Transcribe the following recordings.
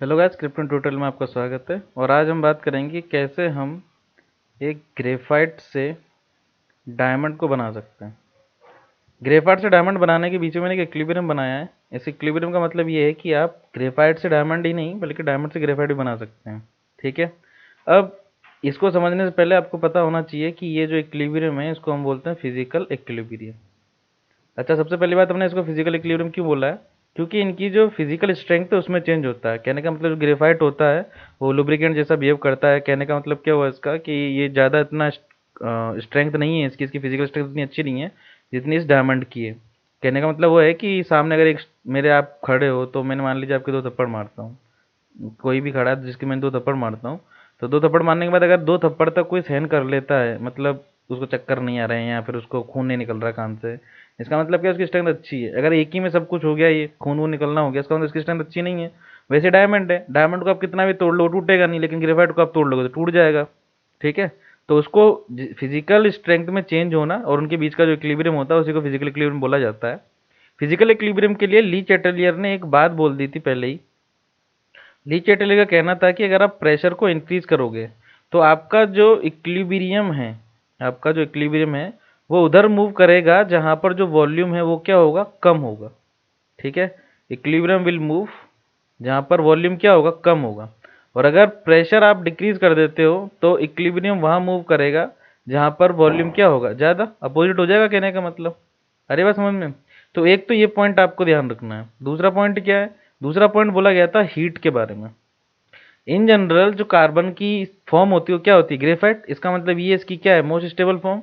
Hello guys, krypton tutorial में आपका स्वागत है। और आज हम बात करेंगे कैसे हम एक ग्रेफाइट से डायमंड को बना सकते हैं। ग्रेफाइट से डायमंड बनाने के बीच में मैंने एक इक्विलिब्रियम बनाया है। इस इक्विलिब्रियम का मतलब ये है कि आप ग्रेफाइट से डायमंड ही नहीं बल्कि डायमंड से ग्रेफाइट भी बना सकते हैं। ठीक है। अब इसको समझने से पहले आपको पता होना चाहिए कि ये जो इक्विलिब्रियम है इसको हम बोलते हैं फिजिकल इक्विलिब्रियम। अच्छा, सबसे पहली बात, हमने इसको फिजिकल इक्विलिब्रियम क्यों बोला है? क्योंकि इनकी जो फिजिकल स्ट्रेंथ है उसमें चेंज होता है। कहने का मतलब जो ग्रेफाइट होता है वो लुब्रिकेंट जैसा बिहेव करता है। कहने का मतलब क्या हुआ इसका कि ये ज़्यादा इतना स्ट्रेंथ नहीं है इसकी फिजिकल स्ट्रेंथ इतनी अच्छी नहीं है जितनी इस डायमंड की है। कहने का मतलब वो है कि सामने अगर एक मेरे आप खड़े हो तो मैंने मान लीजिए आपके दो थप्पड़ मारता हूँ। कोई भी खड़ा है जिसके मैंने दो थप्पड़ मारता हूँ, तो दो थप्पड़ मारने के बाद अगर दो थप्पड़ तक कोई सहन कर लेता है, मतलब उसको चक्कर नहीं आ रहे हैं या फिर उसको खून नहीं निकल रहा कान से, इसका मतलब क्या उसकी स्ट्रेंथ अच्छी है। अगर एक ही में सब कुछ हो गया, ये खून वून निकलना हो गया, इसका मतलब इसकी स्ट्रेंथ अच्छी नहीं है। वैसे डायमंड है, डायमंड को आप कितना भी तोड़ लो टूटेगा नहीं, लेकिन ग्रेफाइट को आप तोड़ लोगे तो टूट जाएगा। ठीक है। तो उसको फिजिकल स्ट्रेंथ में चेंज होना और उनके बीच का जो इक्विलिब्रियम होता है उसी को फिजिकल इक्विलिब्रियम बोला जाता है। फिजिकल इक्विलिब्रियम के लिए ली चैटलियर ने एक बात बोल दी थी पहले ही। ली चैटली का कहना था कि अगर आप प्रेशर को इंक्रीज करोगे तो आपका जो इक्विलिब्रियम है वो उधर मूव करेगा जहां पर जो वॉल्यूम है वो क्या होगा, कम होगा। ठीक है। इक्विलिब्रियम विल मूव जहां पर वॉल्यूम क्या होगा, कम होगा। और अगर प्रेशर आप डिक्रीज कर देते हो तो इक्विलिब्रियम वहां मूव करेगा जहां पर वॉल्यूम क्या होगा, ज्यादा, अपोजिट हो जाएगा। कहने का मतलब, अरे बात समझ में? तो एक तो ये पॉइंट आपको ध्यान रखना है। दूसरा पॉइंट क्या है? दूसरा पॉइंट बोला गया था हीट के बारे में। इन जनरल जो कार्बन की फॉर्म होती है वो क्या होती है, ग्रेफाइट। इसका मतलब ये इसकी क्या है, मोस्ट स्टेबल फॉर्म।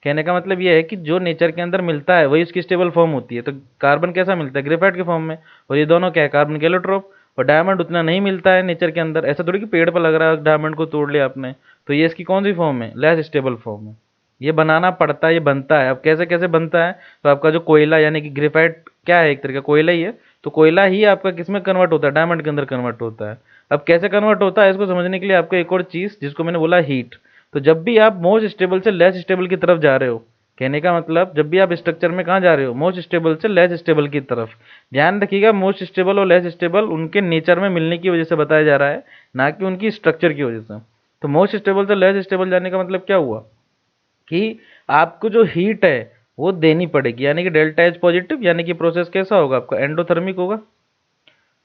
कहने का मतलब ये है कि जो नेचर के अंदर मिलता है वही उसकी स्टेबल फॉर्म होती है। तो कार्बन कैसा मिलता है, ग्रेफाइट के फॉर्म में। और ये दोनों क्या है, कार्बन के एलोट्रोप। और डायमंड उतना नहीं मिलता है नेचर के अंदर। ऐसा थोड़ी कि पेड़ पर लग रहा है डायमंड को तोड़ लिया आपने। तो ये इसकी कौन सी फॉर्म है, लेस स्टेबल फॉर्म है। ये बनाना पड़ता है, ये बनता है। अब कैसे कैसे बनता है? तो आपका जो कोयला यानी कि ग्रेफाइट क्या है, एक तरह का कोयला ही है। तो कोयला ही आपका किसमें कन्वर्ट होता है, डायमंड के अंदर कन्वर्ट होता है। अब कैसे कन्वर्ट होता है इसको समझने के लिए आपको एक और चीज जिसको मैंने बोला हीट। तो जब भी आप मोस्ट स्टेबल से लेस स्टेबल की तरफ जा रहे हो, कहने का मतलब जब भी आप स्ट्रक्चर में कहाँ जा रहे हो, मोस्ट स्टेबल से लेस स्टेबल की तरफ। ध्यान रखिएगा, मोस्ट स्टेबल और लेस स्टेबल उनके नेचर में मिलने की वजह से बताया जा रहा है, ना कि उनकी स्ट्रक्चर की वजह से। तो मोस्ट स्टेबल से लेस स्टेबल जाने का मतलब क्या हुआ कि आपको जो हीट है वो देनी पड़ेगी, यानी कि डेल्टा एच पॉजिटिव, यानी कि प्रोसेस कैसा होगा आपका, एंडोथर्मिक होगा।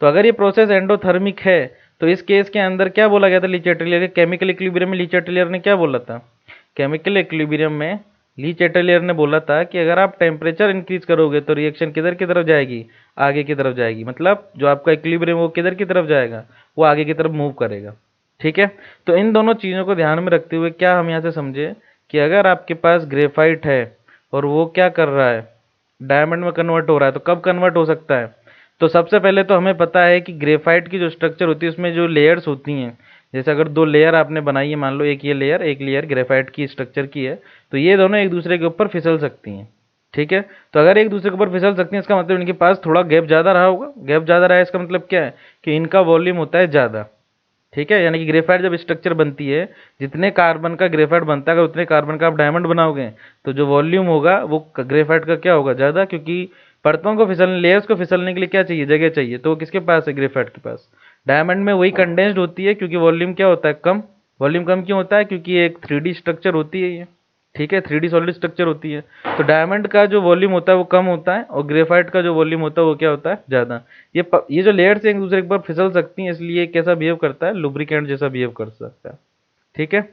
तो अगर ये प्रोसेस एंडोथर्मिक है तो इस केस के अंदर क्या बोला गया था ली चैटलियर के केमिकल इक्विलिब्रियम में? ली चैटलियर ने क्या बोला था केमिकल इक्विलिब्रियम में? ली चैटलियर ने बोला था कि अगर आप टेम्परेचर इंक्रीज करोगे तो रिएक्शन किधर की तरफ जाएगी, आगे की तरफ जाएगी। मतलब जो आपका इक्विलिब्रियम वो किधर की तरफ जाएगा, वो आगे की तरफ मूव करेगा। ठीक है। तो इन दोनों चीज़ों को ध्यान में रखते हुए क्या हम यहाँ से समझे कि अगर आपके पास ग्रेफाइट है और वो क्या कर रहा है, डायमंड में कन्वर्ट हो रहा है, तो कब कन्वर्ट हो सकता है? तो सबसे पहले तो हमें पता है कि ग्रेफाइट की जो स्ट्रक्चर होती है उसमें जो लेयर्स होती हैं, जैसे अगर दो लेयर आपने बनाई है, मान लो एक ये लेयर, एक लेयर ग्रेफाइट की स्ट्रक्चर की है, तो ये दोनों एक दूसरे के ऊपर फिसल सकती हैं। ठीक है। तो अगर एक दूसरे के ऊपर फिसल सकती हैं इसका मतलब इनके पास थोड़ा गैप ज़्यादा रहा होगा। गैप ज़्यादा रहा है इसका मतलब क्या है कि इनका वॉल्यूम होता है ज़्यादा। ठीक है। यानी कि ग्रेफाइट जब स्ट्रक्चर बनती है, जितने कार्बन का ग्रेफाइट बनता है, अगर उतने कार्बन का आप डायमंड बनाओगे तो जो वॉल्यूम होगा वो ग्रेफाइट का क्या होगा, ज़्यादा। क्योंकि परतों को फिसलने, लेयर्स को फिसलने के लिए क्या चाहिए, जगह चाहिए। तो वो किसके पास है, ग्रेफाइट के पास। डायमंड में वही कंडेंस्ड होती है क्योंकि वॉल्यूम क्या होता है, कम। वॉल्यूम कम क्यों होता है, क्योंकि एक 3D स्ट्रक्चर होती है ये। ठीक है, 3D सॉलिड स्ट्रक्चर होती है। तो डायमंड का जो वॉल्यूम होता है वो कम होता है और ग्रेफाइट का जो वॉल्यूम होता है वो क्या होता है, ज़्यादा। ये जो लेयर्स एक दूसरे के ऊपर फिसल सकती हैं, इसलिए कैसा बिहेव करता है, लुब्रिकेंट जैसा बिहेव कर सकता है। ठीक है।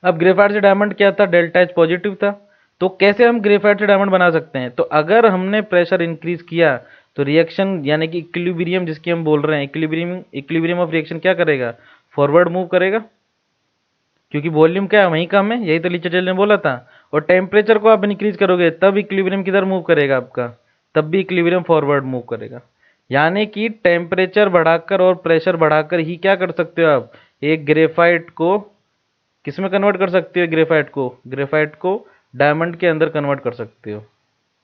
अब ग्रेफाइट से डायमंड क्या था, डेल्टा एच पॉजिटिव था। तो कैसे हम ग्रेफाइट से डायमंड बना सकते हैं? तो अगर हमने प्रेशर इंक्रीज किया तो रिएक्शन यानी कि इक्विलिब्रियम जिसकी हम बोल रहे हैं, इक्विलिब्रियम ऑफ रिएक्शन क्या करेगा, फॉरवर्ड मूव करेगा। क्योंकि वॉल्यूम क्या है, वहीं कम है, यही तो लिचरल ने बोला था। और टेम्परेचर को आप इंक्रीज करोगे तब इक्विलिब्रियम किधर मूव करेगा आपका, तब भी इक्विलिब्रियम फॉरवर्ड मूव करेगा। यानी कि टेम्परेचर बढ़ाकर और प्रेशर बढ़ाकर ही क्या कर सकते हो आप, एक ग्रेफाइट को किस में कन्वर्ट कर सकते हो, ग्रेफाइट को डायमंड के अंदर कन्वर्ट कर सकते हो।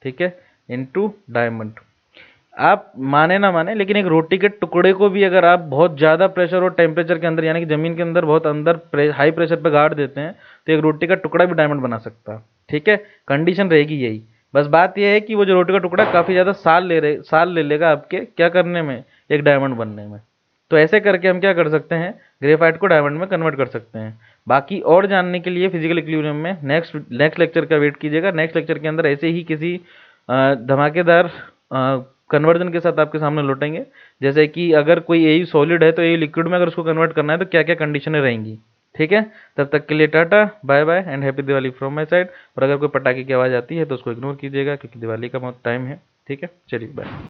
ठीक है, इनटू डायमंड। आप माने ना माने लेकिन एक रोटी के टुकड़े को भी अगर आप बहुत ज़्यादा प्रेशर और टेम्परेचर के अंदर, यानी कि ज़मीन के अंदर बहुत अंदर हाई प्रेशर पे गाड़ देते हैं, तो एक रोटी का टुकड़ा भी डायमंड बना सकता है। ठीक है, कंडीशन रहेगी यही। बस बात यह है कि वो जो रोटी का टुकड़ा काफ़ी ज़्यादा साल ले लेगा आपके क्या करने में, एक डायमंड बनने में। तो ऐसे करके हम क्या कर सकते हैं, ग्रेफाइट को डायमंड में कन्वर्ट कर सकते हैं। बाकी और जानने के लिए फिजिकल इक्विलिब्रियम में नेक्स्ट लेक्चर का वेट कीजिएगा। नेक्स्ट लेक्चर के अंदर ऐसे ही किसी धमाकेदार कन्वर्जन के साथ आपके सामने लौटेंगे। जैसे कि अगर कोई एयू सॉलिड है तो एयू लिक्विड में अगर उसको कन्वर्ट करना है तो क्या क्या कंडीशनें रहेंगी। ठीक है, तब तक के लिए tata bye bye and happy Diwali from my side. और अगर कोई पटाखे की आवाज़ आती है तो उसको इग्नोर कीजिएगा क्योंकि दिवाली का बहुत टाइम है। ठीक है, चलिए बाय।